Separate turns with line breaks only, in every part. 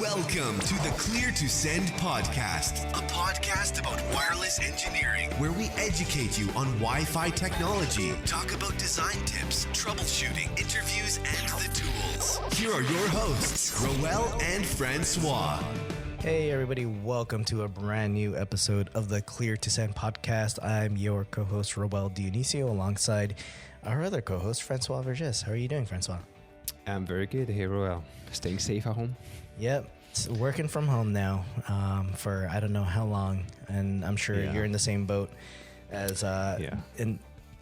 Welcome to the Clear to Send podcast, a podcast about wireless engineering, where we educate you on Wi-Fi technology, talk about design tips, troubleshooting, interviews, and the tools. Here are your hosts, Roel and Francois.
Hey everybody, welcome to a brand new episode of the Clear to Send podcast. I'm your co-host, Roel Dionisio, alongside our other co-host, Francois Vergès. How are you doing, Francois?
I'm very good. Hey, Roel. Staying safe at home?
Yep. Working from home now for I don't know how long, and I'm sure you're in the same boat as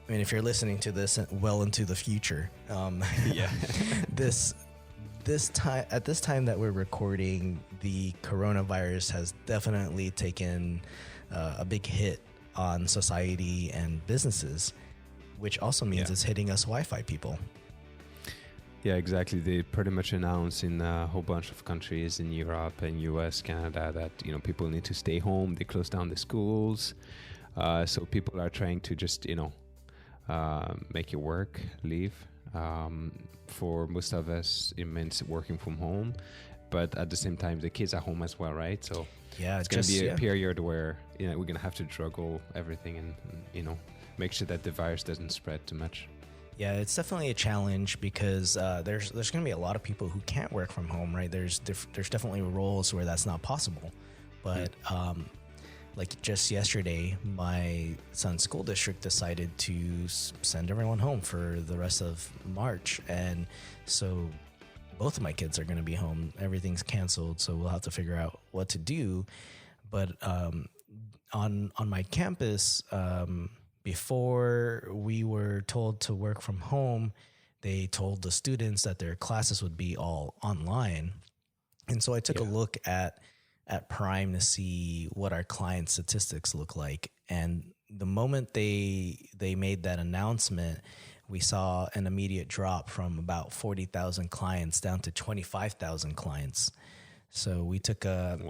if you're listening to this well into the future. This time that we're recording, the coronavirus has definitely taken a big hit on society and businesses, which also means it's hitting us Wi-Fi people.
Yeah, exactly. They pretty much announced in a whole bunch of countries in Europe and US, Canada that, people need to stay home. They close down the schools. So people are trying to just, make it work, leave. For most of us, it means working from home. But at the same time, the kids are home as well, right? So it's going to be a period where, we're going to have to juggle everything and make sure that the virus doesn't spread too much.
Yeah, it's definitely a challenge because there's going to be a lot of people who can't work from home, right? There's definitely roles where that's not possible. But like just yesterday, my son's school district decided to send everyone home for the rest of March. And so both of my kids are going to be home. Everything's canceled, so we'll have to figure out what to do. But on my campus, before we were told to work from home, they told the students that their classes would be all online. And so I took a look at Prime to see what our client statistics look like. And the moment they made that announcement, we saw an immediate drop from about 40,000 clients down to 25,000 clients. So we took a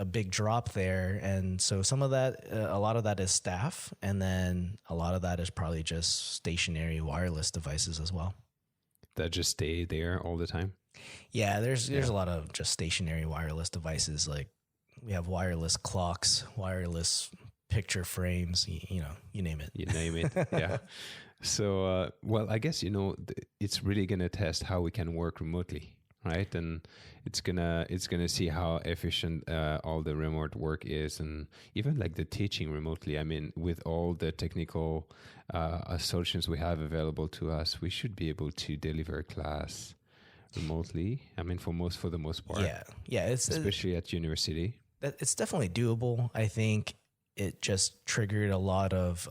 big drop there. And so some of that, a lot of that is staff. And then a lot of that is probably just stationary wireless devices as well.
That just stay there all the time?
Yeah, there's a lot of just stationary wireless devices. Like we have wireless clocks, wireless picture frames, you name it.
You name it, yeah. So, I guess, it's really going to test how we can work remotely. Right, and it's gonna see how efficient all the remote work is, and even like the teaching remotely. I mean, with all the technical solutions we have available to us, we should be able to deliver a class remotely. I mean, for the most part.
Yeah,
especially at university.
It's definitely doable. I think it just triggered a lot of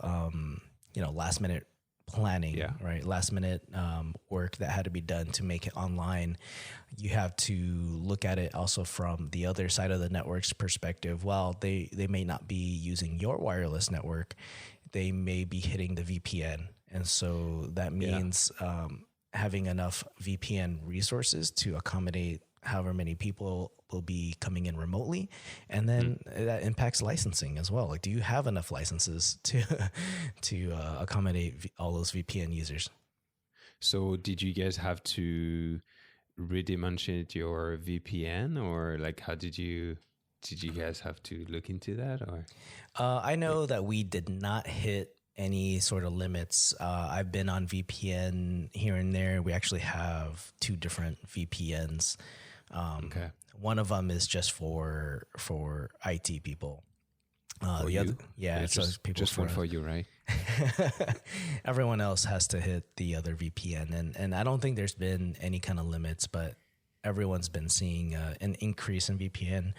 last minute planning, right? Last minute work that had to be done to make it online. You have to look at it also from the other side of the network's perspective. While they may not be using your wireless network, they may be hitting the VPN. And so that means having enough VPN resources to accommodate however many people will be coming in remotely. And then that impacts licensing as well. Like, do you have enough licenses to accommodate all those VPN users? So
did you guys have to redimension your VPN, or like how did you guys have to look into that? Or
I know that we did not hit any sort of limits. I've been on VPN here and there. We actually have 2 different VPNs. One of them is just for IT people. The other,
so people just one for you, right?
Everyone else has to hit the other VPN, and I don't think there's been any kind of limits, but everyone's been seeing an increase in VPN.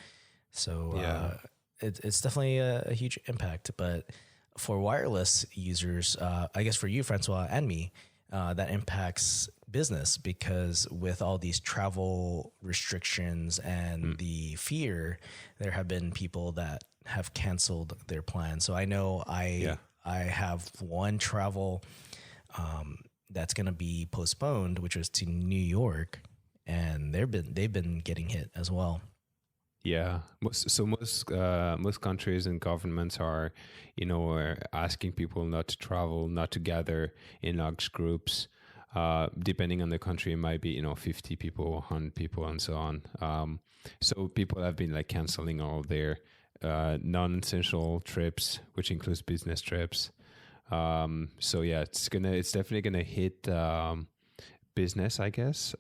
So it's definitely a huge impact. But for wireless users, I guess for you, Francois, and me, that impacts business, because with all these travel restrictions and the fear, there have been people that have canceled their plans. So I know I have one travel that's going to be postponed, which was to New York, and they've been getting hit as well.
Yeah. Most countries and governments are asking people not to travel, not to gather in large groups. Depending on the country, it might be 50 people, 100 people, and so on. So people have been like canceling all of their non-essential trips, which includes business trips. So yeah, it's definitely gonna hit business, I guess.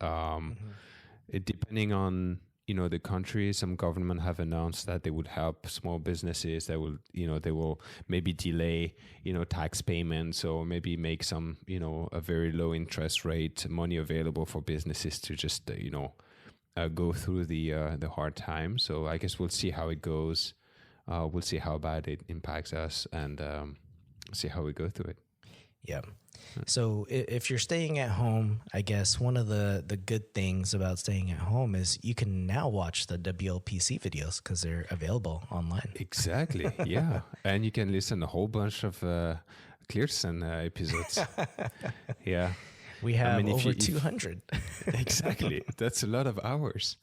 Depending on the country, some government have announced that they would help small businesses. That will they will maybe delay tax payments, or maybe make some a very low interest rate money available for businesses to just go through the hard time. So I guess we'll see how it goes. We'll see how bad it impacts us, and see how we go through it.
Yeah. So if you're staying at home, I guess one of the good things about staying at home is you can now watch the WLPC videos because they're available online.
Exactly. Yeah. And you can listen a whole bunch of Clearsend episodes. Yeah.
We have over 200.
Exactly. That's a lot of hours.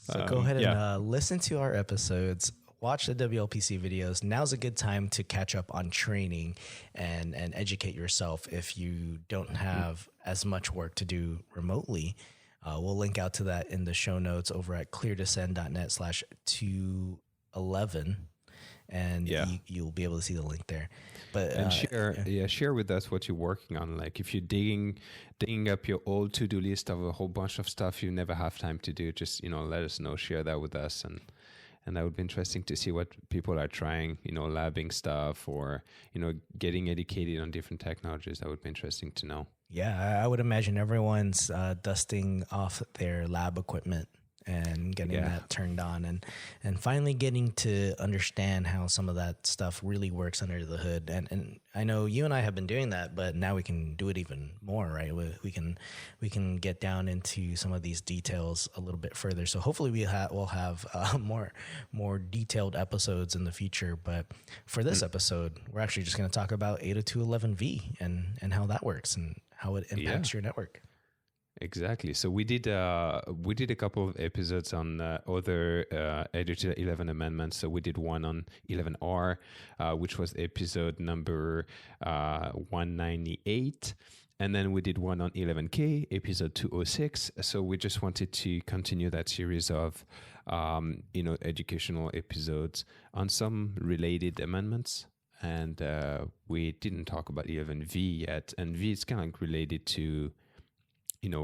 So go ahead and listen to our episodes. Watch the WLPC videos. Now's a good time to catch up on training and educate yourself if you don't have as much work to do remotely. We'll link out to that in the show notes over at cleartosend.net/211. And you'll be able to see the link there. But share with us what you're working on. Like if you're digging up your old to-do list of a whole bunch of stuff you never have time to do, just let us know. Share that with us, and that would be interesting to see what people are trying, labbing stuff, or, getting educated on different technologies. That would be interesting to know. Yeah, I would imagine everyone's dusting off their lab equipment and getting that turned on, and finally getting to understand how some of that stuff really works under the hood. And I know you and I have been doing that, but now we can do it even more, right? We can get down into some of these details a little bit further. So hopefully we'll have more detailed episodes in the future. But for this episode, we're actually just going to talk about 802.11v and how that works and how it impacts your network.
Exactly. So we did a couple of episodes on other 802.11 amendments. So we did one on 11R, which was episode number 198. And then we did one on 11K, episode 206. So we just wanted to continue that series of, educational episodes on some related amendments. And we didn't talk about 11V yet. And V is kind of like related to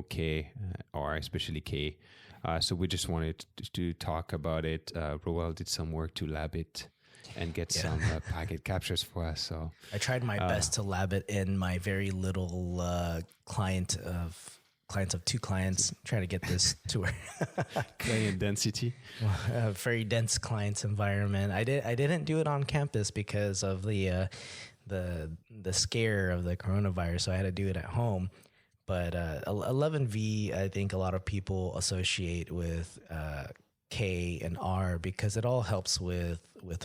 K, or especially K. So we just wanted to talk about it. Roel did some work to lab it and get some packet captures for us. So
I tried my best to lab it in my very little clients of 2 clients. Trying to get this to where
client density,
a very dense clients environment. I didn't do it on campus because of the scare of the coronavirus. So I had to do it at home. But 11V, I think a lot of people associate with K and R because it all helps with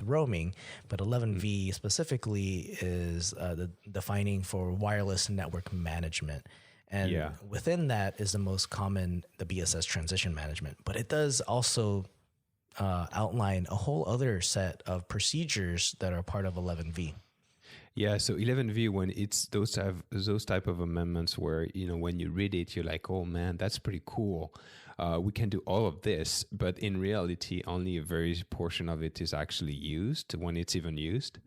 roaming. But 11V specifically is the defining for wireless network management. And within that is the most common, the BSS transition management. But it does also outline a whole other set of procedures that are part of 11V.
Yeah, so 11V, when it's those type of amendments where, when you read it, you're like, oh man, that's pretty cool. We can do all of this, but in reality, only a very portion of it is actually used when it's even used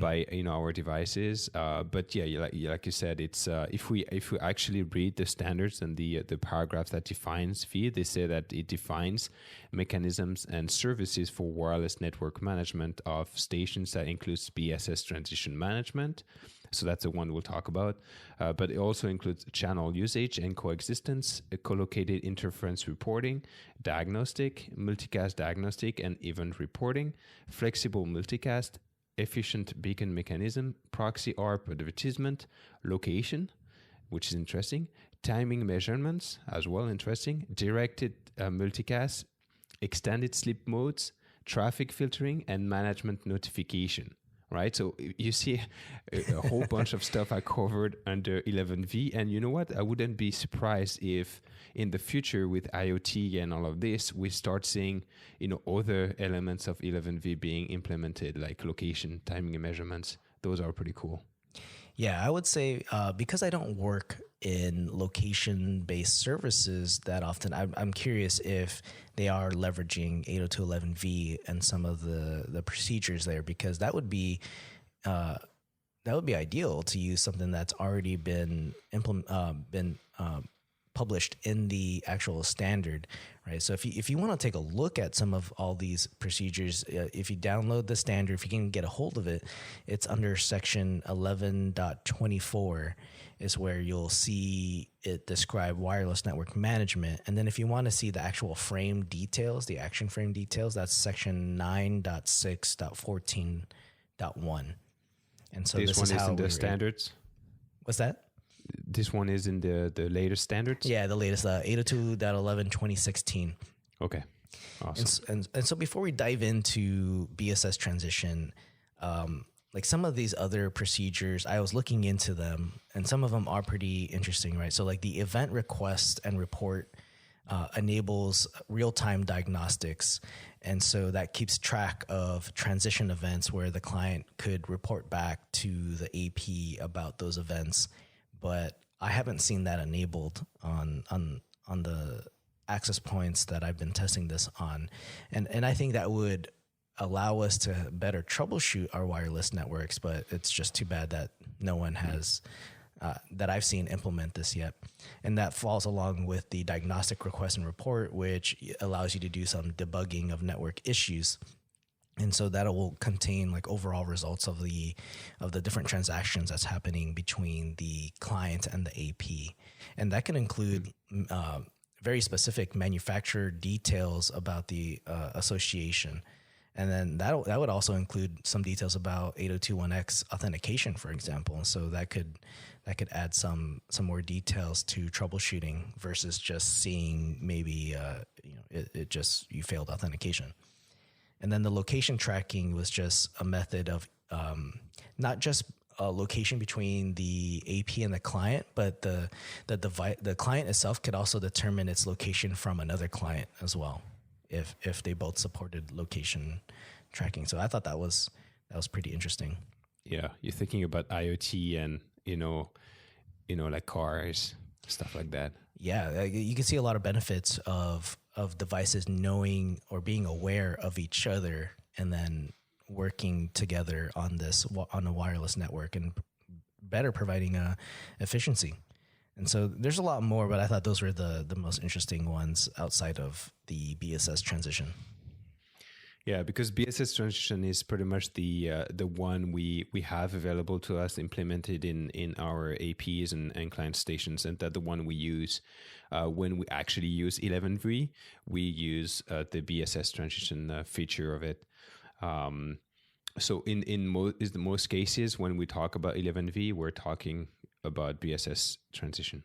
by our devices. But yeah, like you said, it's if we actually read the standards and the paragraph that defines V, they say that it defines mechanisms and services for wireless network management of stations that includes BSS transition management. So that's the one we'll talk about. But it also includes channel usage and coexistence, collocated interference reporting, diagnostic, multicast diagnostic, and event reporting, flexible multicast, efficient beacon mechanism, proxy ARP advertisement, location, which is interesting, timing measurements as well, interesting, directed multicast, extended sleep modes, traffic filtering, and management notification. Right, so you see a whole bunch of stuff I covered under 11V, and you know what? I wouldn't be surprised if in the future with IoT and all of this, we start seeing other elements of 11V being implemented, like location, timing, and measurements. Those are pretty cool.
Yeah, I would say because I don't work in location-based services that often. I'm curious if they are leveraging 802.11v and some of the procedures there, because that would be ideal to use something that's already been published in the actual standard, right? So if you want to take a look at some of all these procedures, if you download the standard, if you can get a hold of it, it's under section 11.24 is where you'll see it describe wireless network management. And then if you want to see the actual frame details, the action frame details, that's section 9.6.14.1. And so this
one
is how
in the standards.
What's that?
This one is in the latest standards?
Yeah, the latest 802.11 2016.
Okay. Awesome.
And so before we dive into BSS transition, like some of these other procedures, I was looking into them, and some of them are pretty interesting, right? So like the event request and report enables real-time diagnostics. And so that keeps track of transition events where the client could report back to the AP about those events. But I haven't seen that enabled on the access points that I've been testing this on. And I think that would allow us to better troubleshoot our wireless networks, but it's just too bad that no one has that I've seen implement this yet. And that falls along with the diagnostic request and report, which allows you to do some debugging of network issues. And so that will contain like overall results of the different transactions that's happening between the client and the AP. And that can include very specific manufacturer details about the association. And then that would also include some details about 802.1x authentication, for example. And so that could add some more details to troubleshooting versus just seeing maybe it just you failed authentication. And then the location tracking was just a method of not just a location between the AP and the client, but the client itself could also determine its location from another client as well, if they both supported location tracking. So I thought that was pretty interesting.
Yeah, you're thinking about IoT and like cars, stuff like that.
Yeah, you can see a lot of benefits of devices knowing or being aware of each other and then working together on a wireless network and better providing efficiency. And so there's a lot more, but I thought those were the most interesting ones outside of the BSS transition.
Yeah, because BSS transition is pretty much the one we have available to us, implemented in our APs and client stations, and that the one we use when we actually use 11v. We use the BSS transition feature of it. So in most cases, when we talk about 11v, we're talking about BSS transition.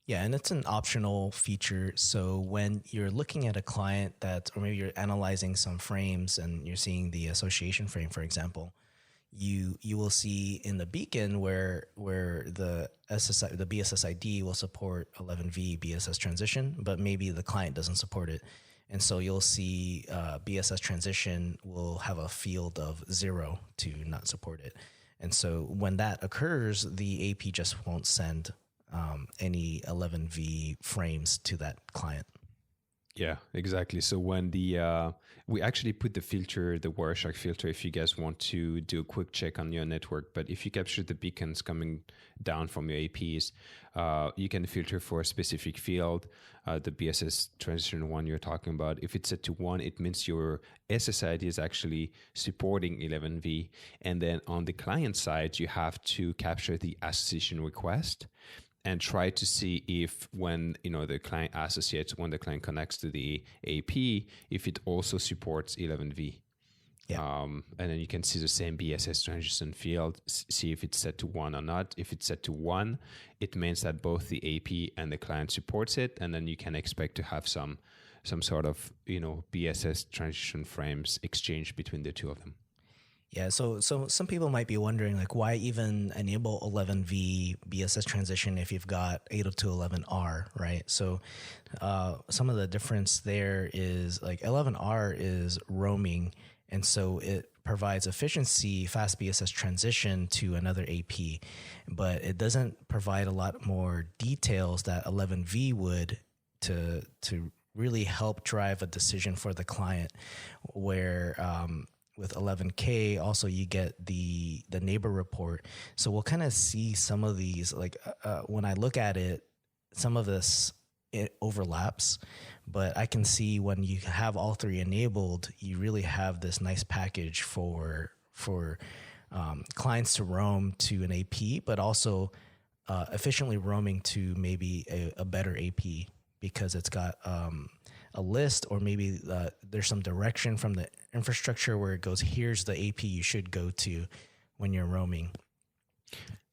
Yeah, and it's an optional feature. So when you're looking at a client or maybe you're analyzing some frames and you're seeing the association frame, for example, you will see in the beacon where the BSS ID will support 11v BSS transition, but maybe the client doesn't support it. And so you'll see BSS transition will have a field of 0 to not support it. And so when that occurs, the AP just won't send any 11v frames to that client.
Yeah, exactly. So when we actually put the filter, the Wireshark filter, if you guys want to do a quick check on your network, but if you capture the beacons coming down from your APs, you can filter for a specific field. The BSS transition one you're talking about, if it's set to 1, it means your SSID is actually supporting 11v. And then on the client side, you have to capture the association request and try to see if when the client associates, when the client connects to the AP, if it also supports 11v.
Yeah.
And then you can see the same BSS transition field, see if it's set to 1 or not. If it's set to 1, it means that both the AP and the client supports it, and then you can expect to have some sort of BSS transition frames exchange between the two of them.
Yeah, so some people might be wondering, like, why even enable 11v BSS transition if you've got 802.11r, right? So some of the difference there is like 11r is roaming, and so it provides efficiency, fast BSS transition to another AP, but it doesn't provide a lot more details that 11V would to really help drive a decision for the client. Where with 11K, also you get the neighbor report. So we'll kind of see some of these. Like when I look at it, some of this it overlaps, but I can see when you have all three enabled, you really have this nice package for clients to roam to an AP, but also efficiently roaming to maybe a better AP, because it's got a list, or maybe there's some direction from the infrastructure where it goes, here's the AP you should go to when you're roaming.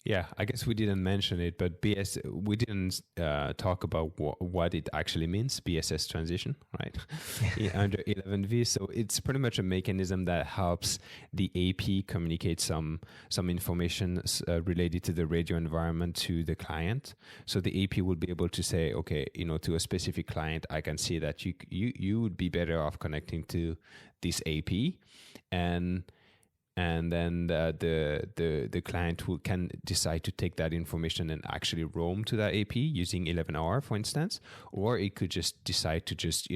Yeah, I guess we didn't mention it, but we didn't talk about what it actually means, BSS transition, right? Under 11V. So it's pretty much a mechanism that helps the AP communicate some information related to the radio environment to the client. So the AP will be able to say, okay, to a specific client, I can see that you would be better off connecting to this AP, and then the client can decide to take that information and actually roam to that AP using 11R, for instance, or it could just decide to just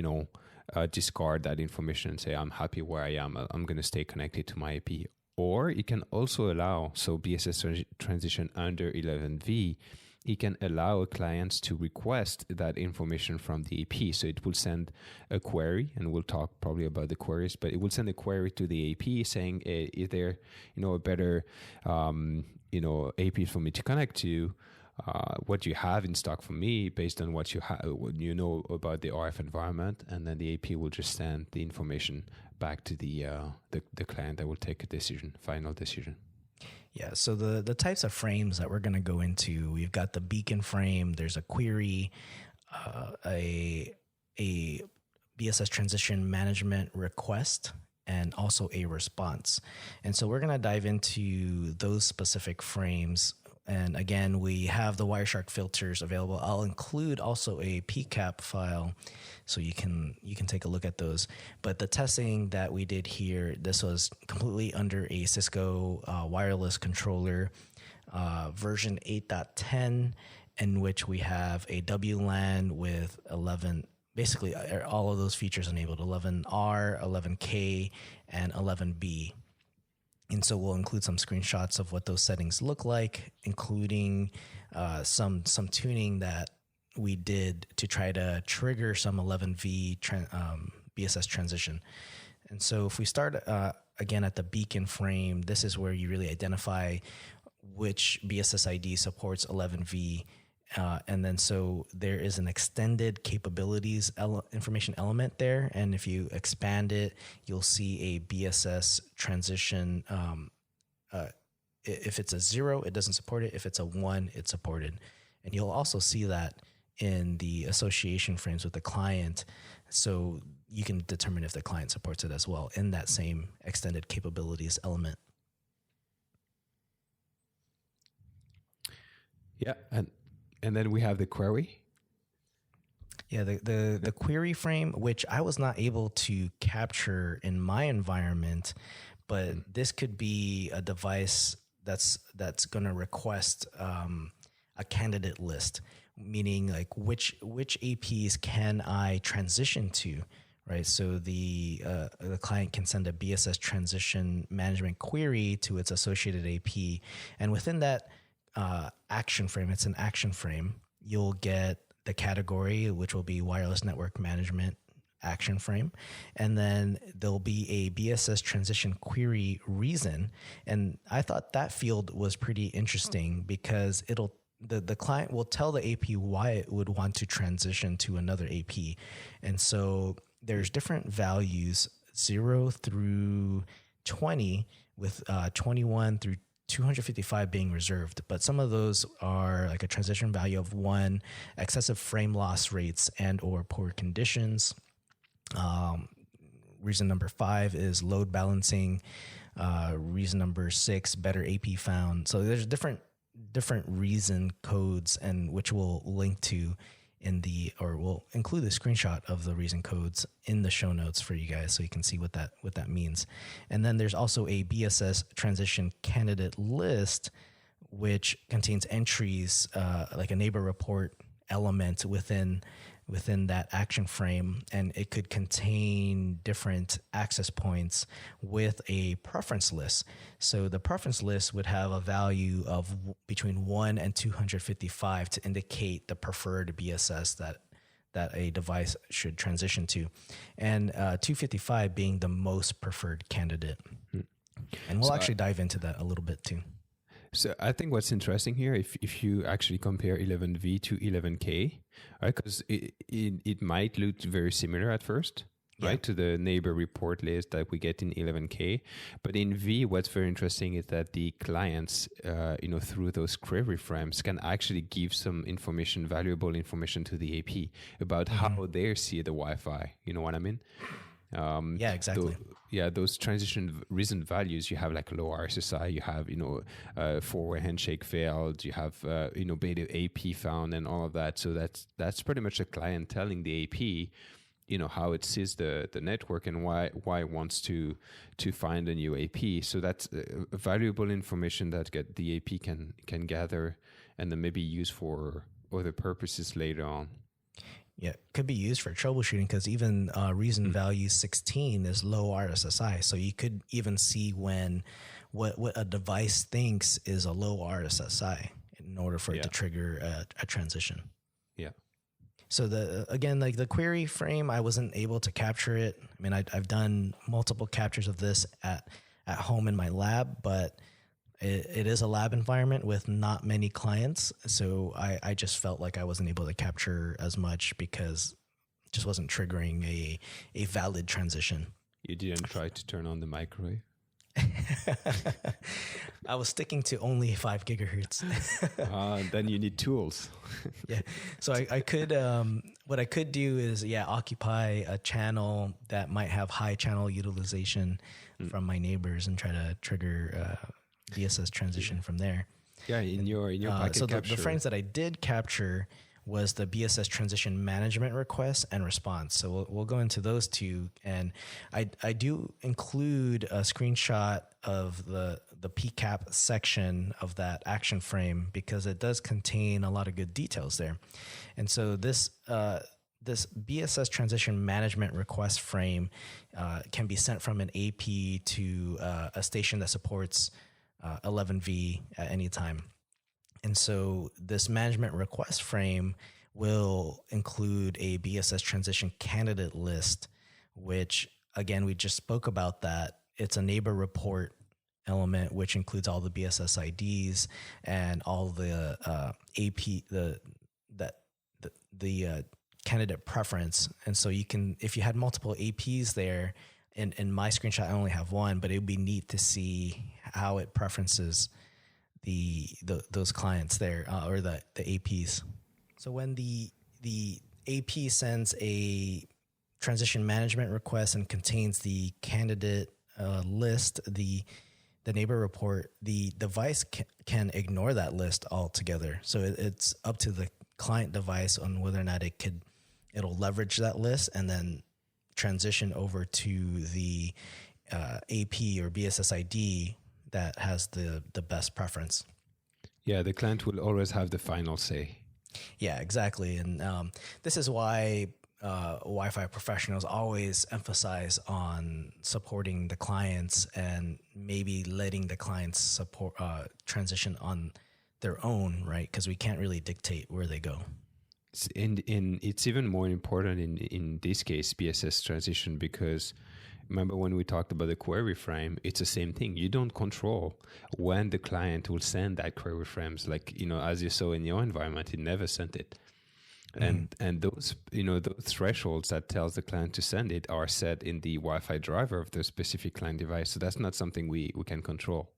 discard that information and say, I'm happy where I am, I'm going to stay connected to my AP. Or it can also allow, so BSS transition under 11V, it can allow clients to request that information from the AP. So it will send a query, and we'll talk probably about the queries, but it will send a query to the AP saying, is there, a better, AP for me to connect to? What you have in stock for me based on what you know about the RF environment, and then the AP will just send the information back to the client that will take a final decision.
Yeah, so the types of frames that we're going to go into, we've got the beacon frame, there's a query, a BSS transition management request, and also a response. And so we're going to dive into those specific frames. And again, we have the Wireshark filters available. I'll include also a PCAP file so you can take a look at those. But the testing that we did here, this was completely under a Cisco wireless controller, version 8.10, in which we have a WLAN with 11, basically all of those features enabled, 11R, 11K, and 11B. And so we'll include some screenshots of what those settings look like, including some tuning that we did to try to trigger some 11V BSS transition. And so if we start again at the beacon frame, this is where you really identify which BSS ID supports 11V. And then so there is an extended capabilities information element there. And if you expand it, you'll see a BSS transition. If it's a 0, it doesn't support it. If it's a 1, it's supported. And you'll also see that in the association frames with the client. So you can determine if the client supports it as well in that same extended capabilities element.
Yeah. And then we have the query.
Yeah, the query frame, which I was not able to capture in my environment, but this could be a device that's going to request a candidate list, meaning like which APs can I transition to, right? So the client can send a BSS transition management query to its associated AP, and within that action frame, it's an action frame, you'll get the category, which will be wireless network management action frame. And then there'll be a BSS transition query reason. And I thought that field was pretty interesting because the client will tell the AP why it would want to transition to another AP. And so there's different values, 0 through 20, with 21 through 255 being reserved, but some of those are like a transition value of 1, excessive frame loss rates and or poor conditions. Reason number 5 is load balancing. Reason number 6, better AP found. So there's different reason codes, and which we'll link to or we'll include the screenshot of the reason codes in the show notes for you guys so you can see what that means. And then there's also a BSS transition candidate list, which contains entries like a neighbor report element within that action frame, and it could contain different access points with a preference list. So the preference list would have a value of between 1 and 255 to indicate the preferred BSS that a device should transition to, and 255 being the most preferred candidate. And we'll actually dive into that a little bit too.
So I think what's interesting here, if you actually compare 11V to 11K, right, because it might look very similar at first, right, to the neighbor report list that we get in 11K. But in V, what's very interesting is that the clients, through those query frames, can actually give some information, valuable information to the AP about how they see the Wi-Fi. You know what I mean?
Yeah, exactly.
Those transition reason values, you have like low RSSI, you have, four-way handshake failed, you have, beta AP found and all of that. So that's pretty much the client telling the AP, how it sees the network and why it wants to find a new AP. So that's valuable information that the AP can gather and then maybe use for other purposes later on.
Yeah, could be used for troubleshooting because even reason value 16 is low RSSI. So you could even see when what a device thinks is a low RSSI in order for it to trigger a transition.
Yeah.
So the query frame, I wasn't able to capture it. I mean, I've done multiple captures of this at home in my lab, but it is a lab environment with not many clients. So I just felt like I wasn't able to capture as much because it just wasn't triggering a valid transition.
You didn't try to turn on the microwave?
I was sticking to only 5 gigahertz.
Then you need tools.
Yeah. So I could, what I could do is, occupy a channel that might have high channel utilization from my neighbors and try to trigger BSS transition from there.
Yeah, in your packet
so
capture.
the frames that I did capture was the BSS transition management request and response. So we'll go into those two, and I do include a screenshot of the PCAP section of that action frame because it does contain a lot of good details there. And so this BSS transition management request frame can be sent from an AP to a station that supports 11V at any time. And so this management request frame will include a BSS transition candidate list, which again, we just spoke about that. It's a neighbor report element, which includes all the BSS IDs and all the AP, the candidate preference. And so you can, if you had multiple APs there, in my screenshot, I only have one, but it would be neat to see how it preferences those clients there or the APs. So when the AP sends a transition management request and contains the candidate list, the neighbor report, the device can ignore that list altogether. So it's up to the client device on whether or not it'll leverage that list and then transition over to the AP or BSS ID that has the best preference.
Yeah, the client will always have the final say.
Yeah, exactly. And this is why Wi-Fi professionals always emphasize on supporting the clients and maybe letting the clients support transition on their own, right? Because we can't really dictate where they go.
It's even more important in this case, BSS transition, because remember when we talked about the query frame, it's the same thing. You don't control when the client will send that query frames. Like, as you saw in your environment, it never sent it. And those, those thresholds that tells the client to send it are set in the Wi-Fi driver of the specific client device. So that's not something we can control.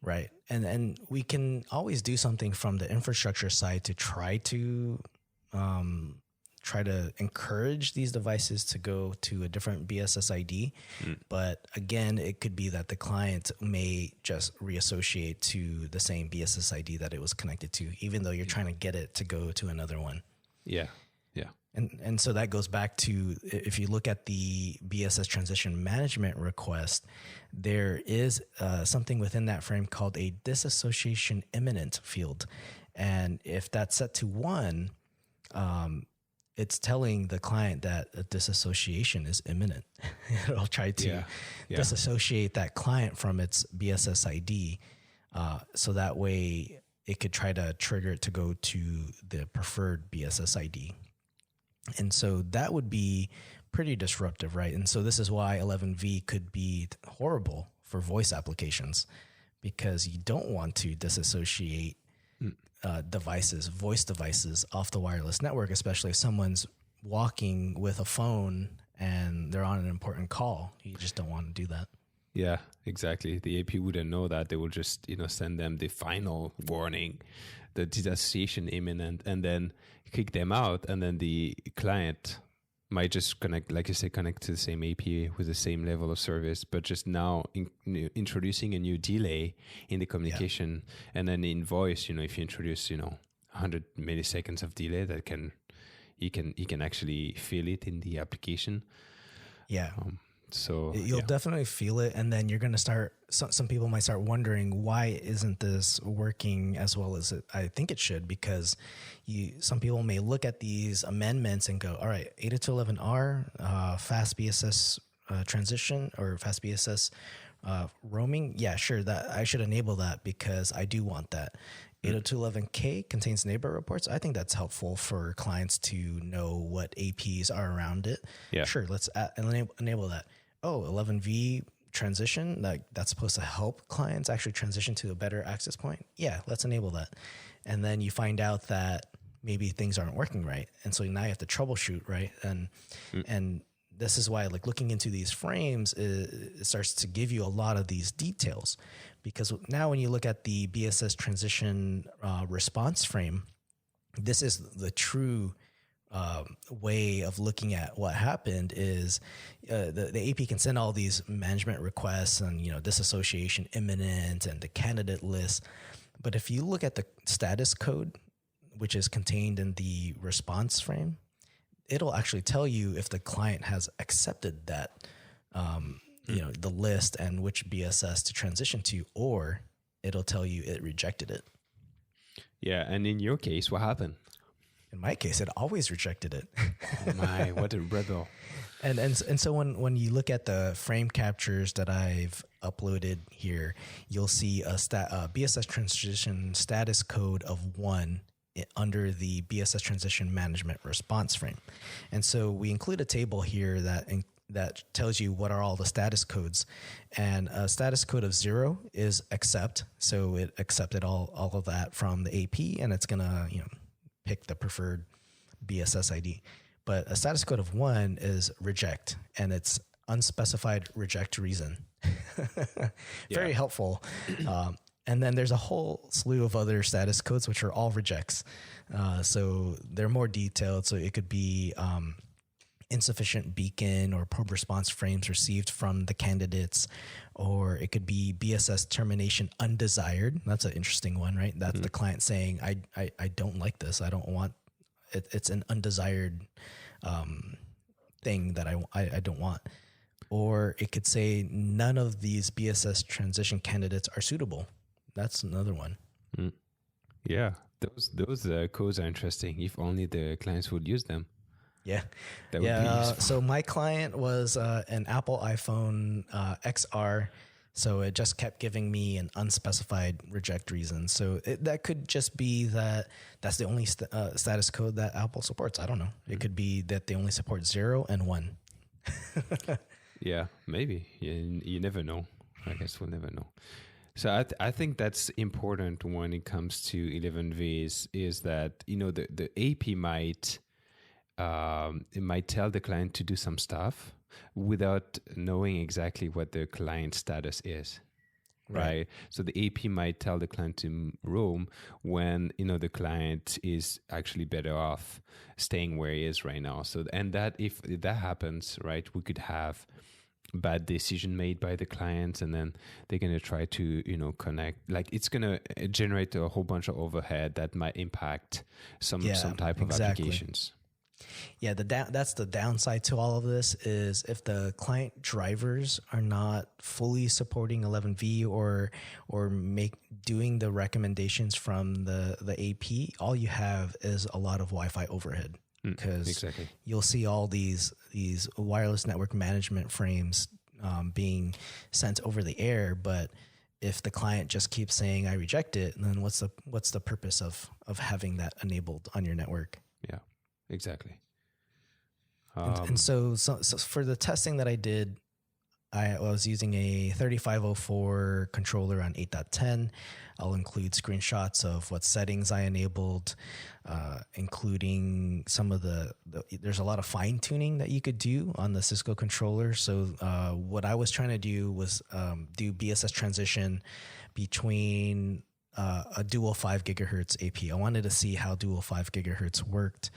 Right. And we can always do something from the infrastructure side to try to encourage these devices to go to a different BSS ID. But again, it could be that the client may just reassociate to the same BSS ID that it was connected to, even though you're trying to get it to go to another one.
Yeah. Yeah.
And so that goes back to, if you look at the BSS transition management request, there is something within that frame called a disassociation imminent field. And if that's set to 1, it's telling the client that a disassociation is imminent. It'll try to disassociate that client from its BSS ID. So that way it could try to trigger it to go to the preferred BSS ID. And so that would be pretty disruptive, right? And so this is why 11V could be horrible for voice applications, because you don't want to disassociate voice devices off the wireless network, especially if someone's walking with a phone and they're on an important call. You just don't want to do that.
Yeah, exactly. The AP wouldn't know that. They will just, send them the final warning, the disassociation imminent, and then kick them out. And then the client might just connect, like you say, connect to the same API with the same level of service, but just now introducing a new delay in the communication. And then in voice, if you introduce, 100 milliseconds of delay, you can actually feel it in the application.
Yeah.
So
you'll definitely feel it. And then you're going to start, some people might start wondering, why isn't this working as well as I think it should? Because some people may look at these amendments and go, all right, 802.11r, fast BSS transition or fast BSS roaming. Yeah, sure. That I should enable that because I do want that. 802.11k contains neighbor reports. I think that's helpful for clients to know what APs are around it.
Yeah.
Sure. Let's enable that. Oh, 11V transition, that's supposed to help clients actually transition to a better access point. Yeah, let's enable that. And then you find out that maybe things aren't working right. And so now you have to troubleshoot, right? And this is why, like, looking into these frames, it starts to give you a lot of these details, because now when you look at the BSS transition response frame, this is the true way of looking at what happened. Is the AP can send all these management requests and, disassociation imminent and the candidate list. But if you look at the status code, which is contained in the response frame, it'll actually tell you if the client has accepted that, the list and which BSS to transition to, or it'll tell you it rejected it.
Yeah. And in your case, what happened?
In my case, it always rejected it.
Oh my, what a rebel.
And so when you look at the frame captures that I've uploaded here, you'll see a BSS transition status code of 1 under the BSS transition management response frame. And so we include a table here that tells you what are all the status codes. And a status code of 0 is accept. So it accepted all of that from the AP, and it's going to, pick the preferred BSS ID. But a status code of 1 is reject, and it's unspecified reject reason. Very helpful. And then there's a whole slew of other status codes, which are all rejects. So they're more detailed. So it could be insufficient beacon or probe response frames received from the candidates, or it could be BSS termination undesired. That's an interesting one, right? That's the client saying, I don't like this. I don't want it. It's an undesired thing that I don't want. Or it could say none of these BSS transition candidates are suitable. That's another one.
Yeah, those codes are interesting. If only the clients would use them.
Yeah.
That would be useful.
So my client was an Apple iPhone XR. So it just kept giving me an unspecified reject reason. So that could just be that's the only status code that Apple supports. I don't know. It could be that they only support 0 and 1.
Yeah, maybe. You never know. I guess we'll never know. So I think that's important when it comes to 11Vs is that, the AP might tell the client to do some stuff without knowing exactly what the client status is. Right. So the AP might tell the client to roam when, the client is actually better off staying where he is right now. So, and that if that happens, right, we could have bad decision made by the clients, and then they're going to try to connect, like it's going to generate a whole bunch of overhead that might impact some type of applications.
Yeah, that's the downside to all of this is if the client drivers are not fully supporting 11V or doing the recommendations from the AP, all you have is a lot of Wi-Fi overhead. Because you'll see all these wireless network management frames being sent over the air, but if the client just keeps saying I reject it, then what's the purpose of having that enabled on your network?
Yeah, exactly.
And so for the testing that I did, I was using a 3504 controller on 8.10. I'll include screenshots of what settings I enabled, including some of there's a lot of fine tuning that you could do on the Cisco controller. So what I was trying to do was do BSS transition between a dual 5 gigahertz AP. I wanted to see how dual 5 gigahertz worked.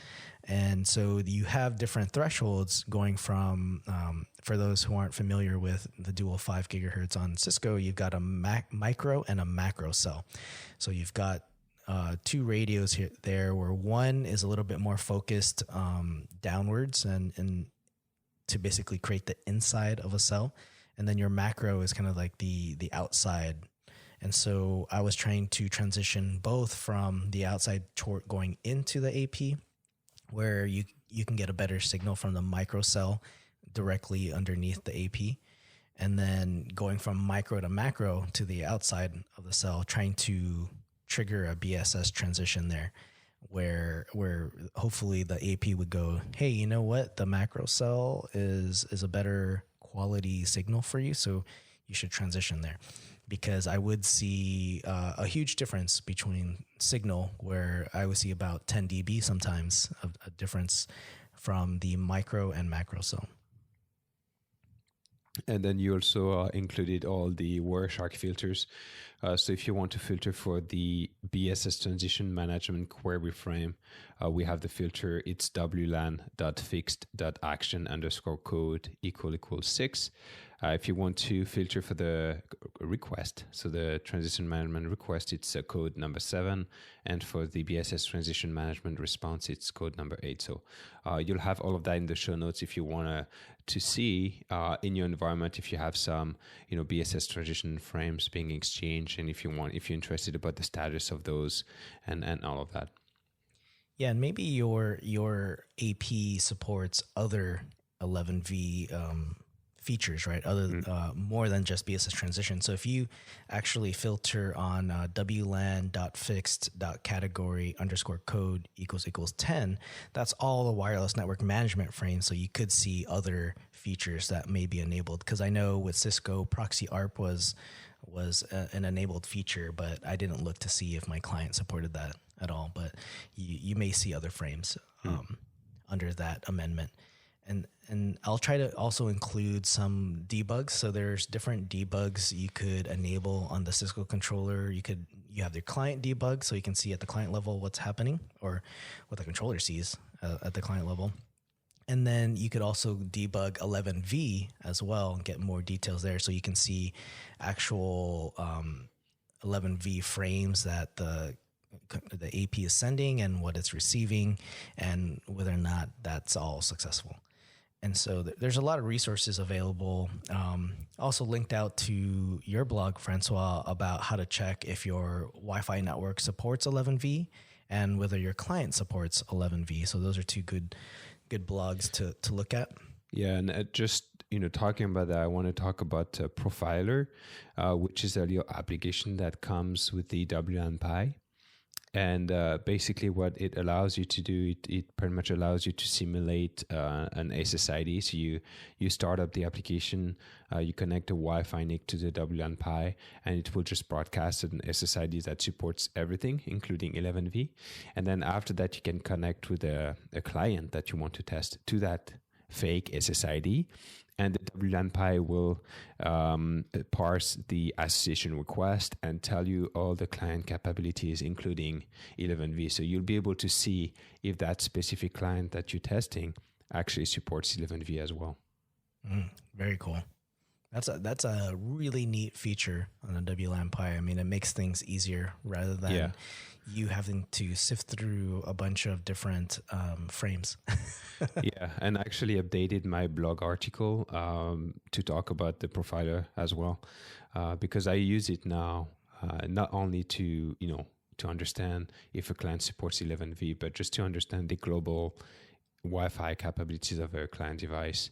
And so you have different thresholds going from, for those who aren't familiar with the dual 5 gigahertz on Cisco, you've got a micro and a macro cell. So you've got two radios there where one is a little bit more focused downwards and to basically create the inside of a cell. And then your macro is kind of like the outside. And so I was trying to transition both from the outside toward going into the AP, where you can get a better signal from the microcell directly underneath the AP, and then going from micro to macro to the outside of the cell, trying to trigger a BSS transition there, where hopefully the AP would go, hey, you know what? The macro cell is a better quality signal for you, so you should transition there. Because I would see a huge difference between signal, where I would see about 10 dB sometimes of a difference from the micro and macro cell.
And then you also included all the Wireshark filters. So if you want to filter for the BSS transition management query frame, we have the filter, it's wlan.fixed.action_code = 6. If you want to filter for the request, so the transition management request, it's code number 7. And for the BSS transition management response, it's code number 8. So you'll have all of that in the show notes if you want to see in your environment, if you have some, BSS transition frames being exchanged, and if you're interested about the status of those and all of that.
Yeah, and maybe your AP supports other 11V features, right? More than just BSS transition. So if you actually filter on wlan.fixed.category_code = 10, that's all the wireless network management frame. So you could see other features that may be enabled. Because I know with Cisco, proxy ARP was an enabled feature, but I didn't look to see if my client supported that at all. But you may see other frames under that amendment. And I'll try to also include some debugs. So there's different debugs you could enable on the Cisco controller. You have the client debug, so you can see at the client level what's happening, or what the controller sees at the client level. And then you could also debug 11V as well and get more details there, so you can see actual 11V frames that the AP is sending and what it's receiving, and whether or not that's all successful. And so there's a lot of resources available. Also linked out to your blog, Francois, about how to check if your Wi-Fi network supports 11V and whether your client supports 11V. So those are two good blogs to look at.
Yeah, and just talking about that, I want to talk about Profiler, which is a little application that comes with the WLAN-PI. And basically what it allows you to do, it pretty much allows you to simulate an SSID. So you start up the application, you connect a Wi-Fi NIC to the WLAN-PI, and it will just broadcast an SSID that supports everything, including 11V. And then after that, you can connect with a client that you want to test to that fake SSID. And the WLAN-PI will parse the association request and tell you all the client capabilities, including 11V. So you'll be able to see if that specific client that you're testing actually supports 11V as well.
Very cool. That's a really neat feature on a WLAN Pi. I mean, it makes things easier rather than you having to sift through a bunch of different frames.
Yeah, and I actually updated my blog article to talk about the profiler as well, because I use it now not only to to understand if a client supports 11V, but just to understand the global Wi-Fi capabilities of a client device.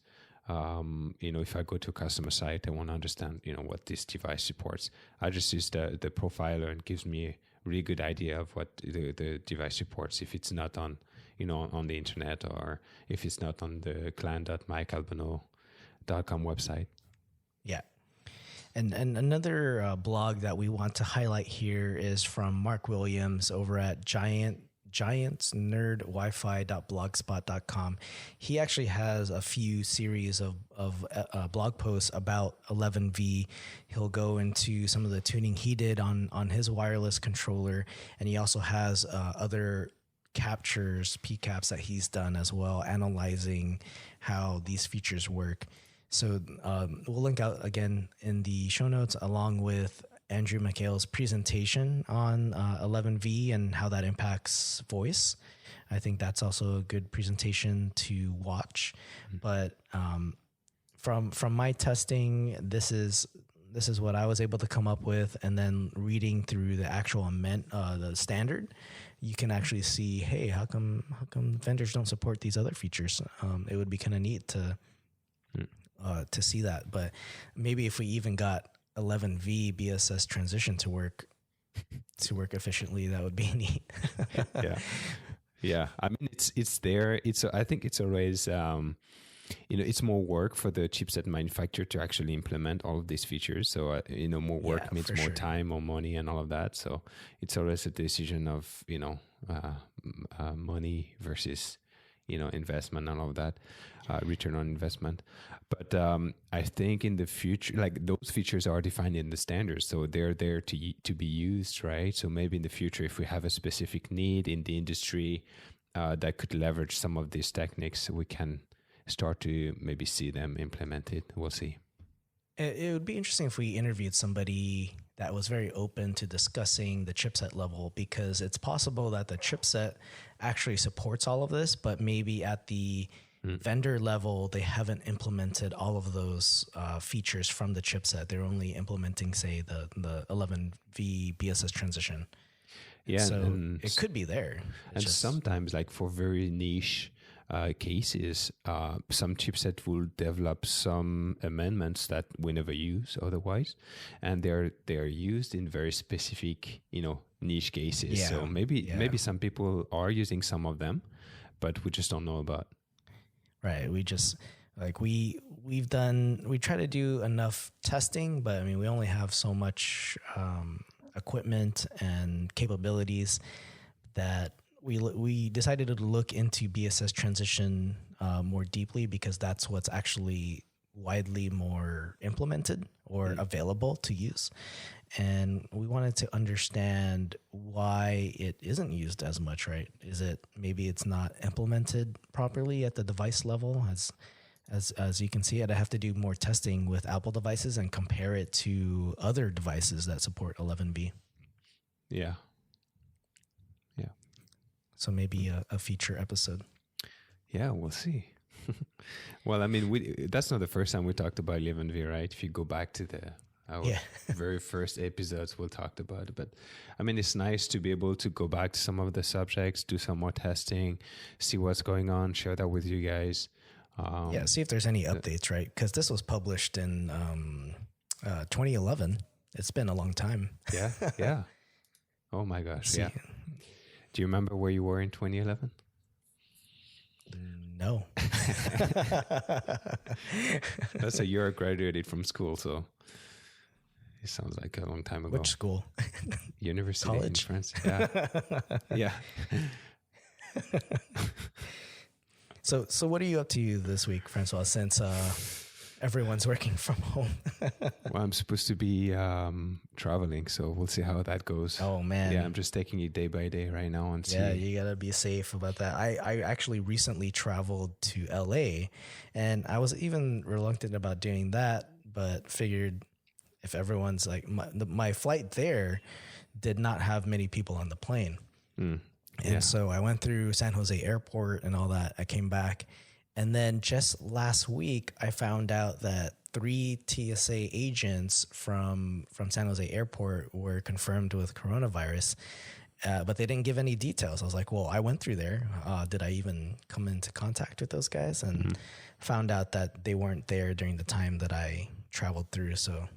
If I go to a customer site, I want to understand, what this device supports. I just use the profiler, and gives me a really good idea of what the device supports. If it's not on, on the internet, or if it's not on the client.mikealbano.com website.
Yeah. And another blog that we want to highlight here is from Mark Williams over at giantsnerdwifi.blogspot.com. He actually has a few series of blog posts about 11V. He'll go into some of the tuning he did on his wireless controller, and he also has other captures, PCAPs that he's done as well, analyzing how these features work. So we'll link out again in the show notes, along with Andrew McHale's presentation on 11V and how that impacts voice. I think that's also a good presentation to watch. But from my testing, this is what I was able to come up with, and then reading through the actual the standard, you can actually see, hey, how come vendors don't support these other features? It would be kind of neat to see that. But maybe if we even got 11V BSS transition to work efficiently, that would be neat. Yeah. I mean, it's there. I think it's always it's more work for the chipset manufacturer to actually implement all of these features. So more work means more time, more money, and all of that. So it's always a decision of money versus investment and all of that, return on investment. But I think in the future, like, those features are defined in the standards, so they're there to be used, right? So maybe in the future, if we have a specific need in the industry that could leverage some of these techniques, we can start to maybe see them implemented. We'll see. It would be interesting if we interviewed somebody that was very open to discussing the chipset level, because it's possible that the chipset actually supports all of this, but maybe at the vendor level, they haven't implemented all of those features from the chipset. They're only implementing, say, the 11V BSS transition.
Yeah,
so
and
it could be there.
And sometimes, like, for very niche cases, some chipset will develop some amendments that we never use otherwise, and they're used in very specific niche cases.
Yeah.
So maybe some people are using some of them, but we just don't know about.
Right. We just we try to do enough testing, but I mean, we only have so much equipment and capabilities that we decided to look into BSS transition more deeply, because that's what's actually widely more implemented or available to use. And we wanted to understand why it isn't used as much, right? Is it maybe it's not implemented properly at the device level? As you can see, I'd have to do more testing with Apple devices and compare it to other devices that support 11B.
Yeah.
So maybe a feature episode.
Yeah, we'll see. Well, I mean, that's not the first time we talked about 11V, right? If you go back to our very first episodes, we'll talked about it. But I mean, it's nice to be able to go back to some of the subjects, do some more testing, see what's going on, share that with you guys.
See if there's any updates, right? Because this was published in 2011. It's been a long time.
Yeah. Oh my gosh, yeah. Do you remember where you were in 2011?
No.
That's a year I graduated from school, so it sounds like a long time ago.
Which school?
University
College?
in France. Yeah.
So what are you up to this week, Francois, since everyone's working from home?
Well, I'm supposed to be traveling, so we'll see how that goes.
Oh, man.
Yeah, I'm just taking it day by day right now and see.
Yeah, you got to be safe about that. I actually recently traveled to LA, and I was even reluctant about doing that but figured if everyone's like my flight there did not have many people on the plane. And so I went through San Jose airport and all that. I came back. And then just last week, I found out that 3 TSA agents from San Jose airport were confirmed with coronavirus, but they didn't give any details. I was like, well, I went through there. Did I even come into contact with those guys? And found out that they weren't there during the time that I traveled through. So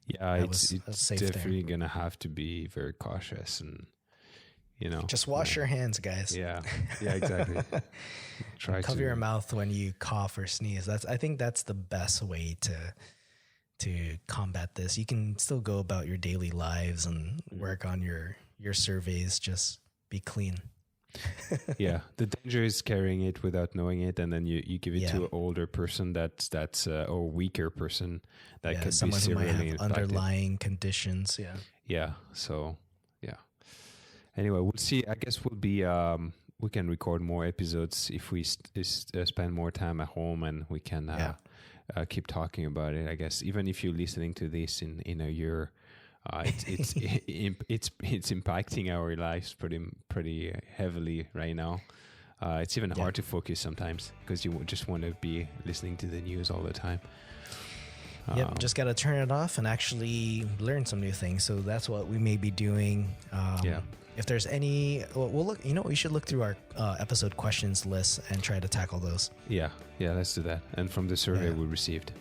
yeah, it's definitely going to have to be very cautious and,
just wash your hands, guys.
Yeah, exactly. Try
cover your mouth when you cough or sneeze. I think that's the best way to combat this. You can still go about your daily lives and work on your surveys. Just be clean.
Yeah, the danger is carrying it without knowing it, and then you give it to an older person that's or weaker person that could
someone
be
who might
severely
have
impacted.
underlying conditions.
Yeah. So anyway, we'll see. I guess we'll be we can record more episodes if we spend more time at home, and we can keep talking about it. I guess even if you're listening to this in a year, it's impacting our lives pretty heavily right now. It's even hard to focus sometimes because you just want to be listening to the news all the time.
Just got to turn it off and actually learn some new things. So that's what we may be doing. If there's any, we'll look. We should look through our episode questions list and try to tackle those.
Yeah, let's do that. And from the survey we received.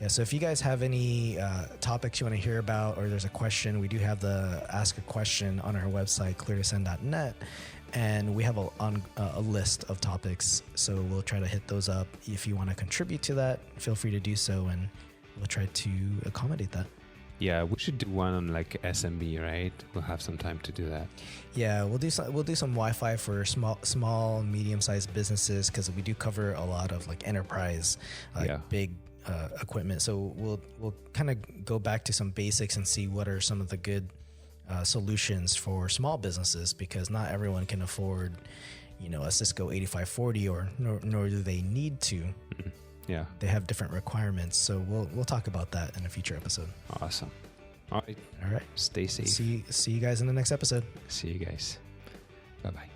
Yeah, so if you guys have any topics you want to hear about, or there's a question, we do have the Ask a Question on our website, cleartosend.net, and we have a list of topics. So we'll try to hit those up. If you want to contribute to that, feel free to do so, and we'll try to accommodate that.
Yeah, we should do one on like SMB, right? We'll have some time to do that.
Yeah, we'll do some Wi-Fi for small, medium-sized businesses, because we do cover a lot of like enterprise, big equipment. So we'll kind of go back to some basics and see what are some of the good solutions for small businesses, because not everyone can afford, a Cisco 8540, nor do they need to.
Mm-hmm. Yeah,
they have different requirements. So we'll talk about that in a future episode.
Awesome. All right.
All right.
Stay safe.
See you guys in the next episode.
See you guys. Bye-bye.